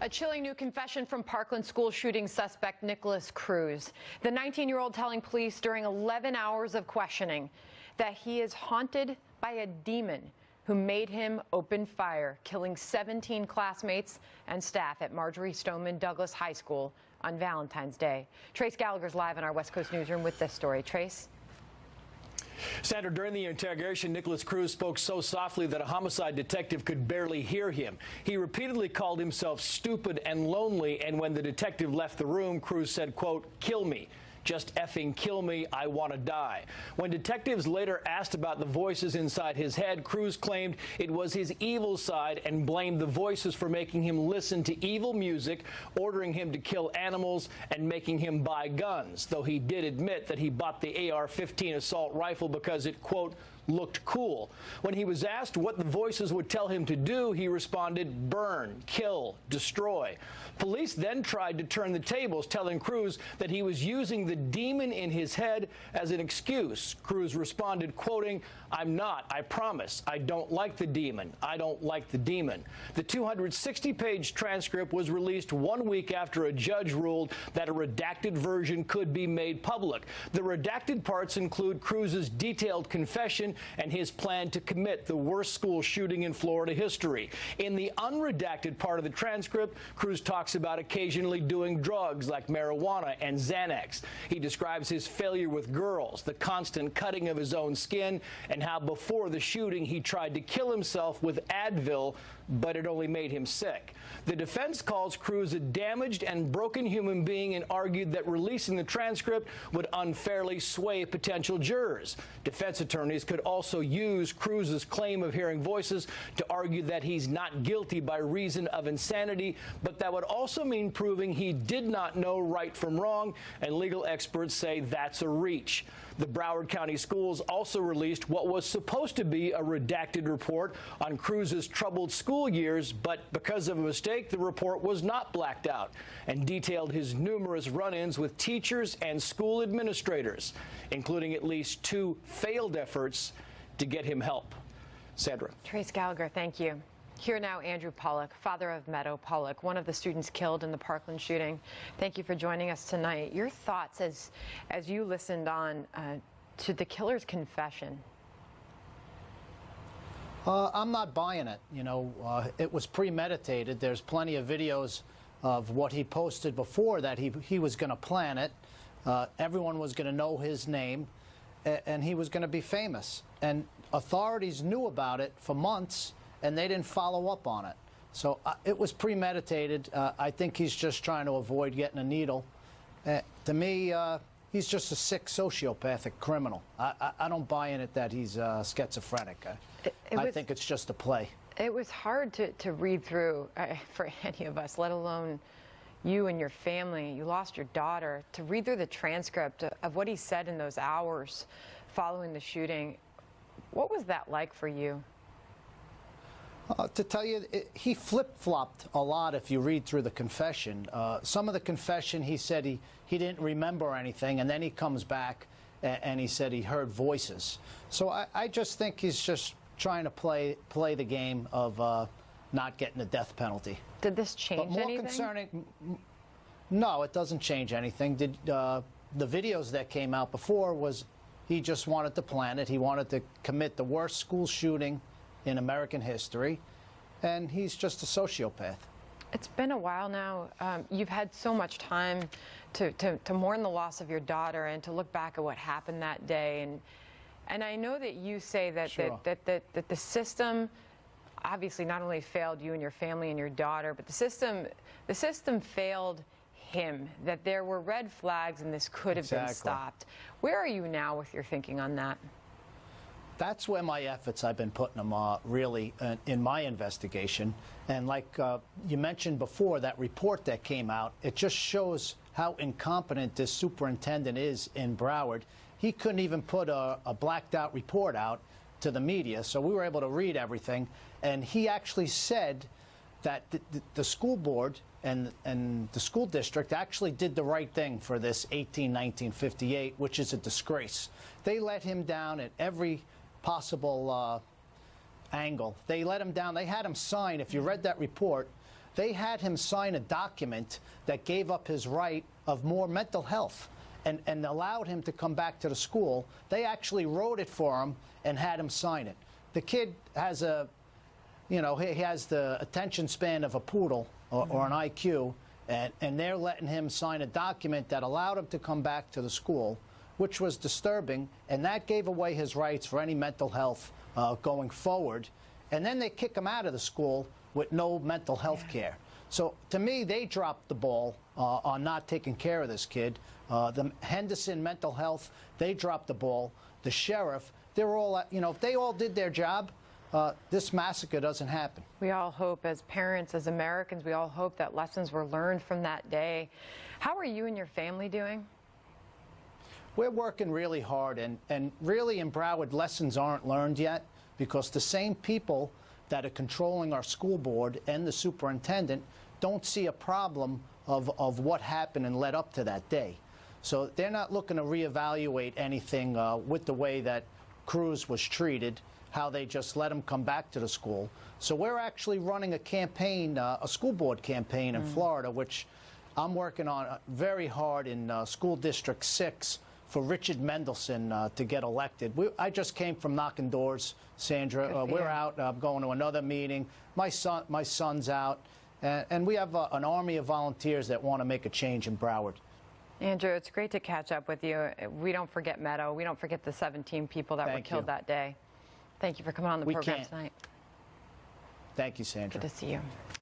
A chilling new confession from Parkland school shooting suspect Nicholas Cruz. The 19-year-old telling police during 11 hours of questioning that he is haunted by a demon who made him open fire, killing 17 classmates and staff at Marjorie Stoneman Douglas High School on Valentine's Day. Trace Gallagher's live in our West Coast newsroom with this story. Trace? Sandra, during the interrogation, Nicholas Cruz spoke so softly that a homicide detective could barely hear him. He repeatedly called himself stupid and lonely, and when the detective left the room, Cruz said, quote, "Kill me. Just effing kill me, I want to die." When detectives later asked about the voices inside his head, Cruz claimed it was his evil side and blamed the voices for making him listen to evil music, ordering him to kill animals, and making him buy guns, though he did admit that he bought the AR-15 assault rifle because it, quote, looked cool. When he was asked what the voices would tell him to do, he responded, burn, kill, destroy. Police then tried to turn the tables, telling Cruz that he was using the demon in his head as an excuse. Cruz responded, quoting, "I'm not, I promise. I don't like the demon. I don't like the demon." The 260-page transcript was released 1 week after a judge ruled that a redacted version could be made public. The redacted parts include Cruz's detailed confession and his plan to commit the worst school shooting in Florida history. In the unredacted part of the transcript, Cruz talks about occasionally doing drugs like marijuana and Xanax. He describes his failure with girls, the constant cutting of his own skin, and how before the shooting he tried to kill himself with Advil, but it only made him sick. The defense calls Cruz a damaged and broken human being and argued that releasing the transcript would unfairly sway potential jurors. Defense attorneys could also use Cruz's claim of hearing voices to argue that he's not guilty by reason of insanity, but that would also mean proving he did not know right from wrong, and legal experts say that's a reach. The Broward County Schools also released what was supposed to be a redacted report on Cruz's troubled school years, but because of a mistake, the report was not blacked out and detailed his numerous run-ins with teachers and school administrators, including at least 2 failed efforts to get him help. Sandra. Trace Gallagher, thank you. Here now, Andrew Pollock, father of Meadow Pollock, one of the students killed in the Parkland shooting. Thank you for joining us tonight. Your thoughts as you listened on to the killer's confession? I'm not buying it. You know, it was premeditated. There's plenty of videos of what he posted before that he was going to plan it. Everyone was going to know his name, and he was going to be famous. And authorities knew about it for months, and they didn't follow up on it. So it was premeditated. I think he's just trying to avoid getting a needle. To me, he's just a sick sociopathic criminal. I don't buy in it that he's schizophrenic. I think it's just a play. It was hard to read through for any of us, let alone you and your family. You lost your daughter. To read through the transcript of what he said in those hours following the shooting, what was that like for you? To tell you, he flip-flopped a lot if you read through the confession. Some of the confession, he said he didn't remember anything, and then he comes back and he said he heard voices. So I just think he's just trying to play the game of not getting the death penalty. Did this change anything? But more concerning, no, it doesn't change anything. The videos that came out before was he just wanted to plan it. He wanted to commit the worst school shooting in American history, and he's just a sociopath. It's been a while now. You've had so much time to mourn the loss of your daughter and to look back at what happened that day. And I know that you say that, sure, that the system obviously not only failed you and your family and your daughter, but the system failed him, that there were red flags and this could have been stopped. Where are you now with your thinking on that? That's where my efforts I've been putting them really in my investigation. And like you mentioned before, that report that came out, it just shows how incompetent this superintendent is in Broward. He couldn't even put a blacked out report out to the media, so we were able to read everything. And he actually said that the school board and the school district actually did the right thing for this 1958, which is a disgrace. They let him down at every possible angle. They let him down. They had him sign, if you read that report, they had him sign a document that gave up his right of more mental health and allowed him to come back to the school. They actually wrote it for him and had him sign it. The kid has a, you know, he has the attention span of a poodle or an IQ, and they're letting him sign a document that allowed him to come back to the school, which was disturbing, and that gave away his rights for any mental health going forward. And then they kick him out of the school with no mental health care. So to me, they dropped the ball on not taking care of this kid. The Henderson Mental Health, they dropped the ball. The sheriff, they're all, you know, if they all did their job, this massacre doesn't happen. We all hope, as parents, as Americans, we all hope that lessons were learned from that day. How are you and your family doing? We're working really hard, and really in Broward, lessons aren't learned yet, because the same people that are controlling our school board and the superintendent don't see a problem of what happened and led up to that day. So they're not looking to reevaluate anything with the way that Cruz was treated, how they just let him come back to the school. So we're actually running a campaign, a school board campaign in Florida, which I'm working on very hard in School District 6 for Richard Mendelson to get elected. I just came from knocking doors, Sandra. We're out. I'm going to another meeting. My son's out. And we have an army of volunteers that want to make a change in Broward. Andrew, it's great to catch up with you. We don't forget Meadow. We don't forget the 17 people that were killed that day. Thank you for coming on the program tonight. Thank you, Sandra. Good to see you.